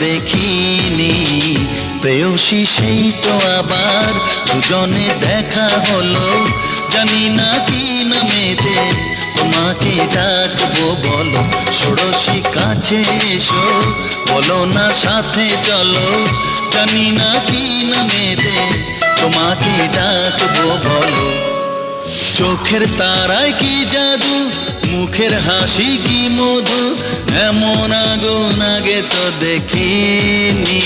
দেখিনি। প্রেয়সী সেই তো আবার দুজনে দেখা হলো, জানি না কি নামেতে তোমাকে ডাকবো বলো। ষোড়শী কাছে এসো, বলো না সাথে চলো, জানি না কি নামেতে তোমাকে ডাকবো বলো। চোখের তারায় কি জাদু, মুখের হাসি কি মধু, এমন আগুন আগে তো দেখিনি।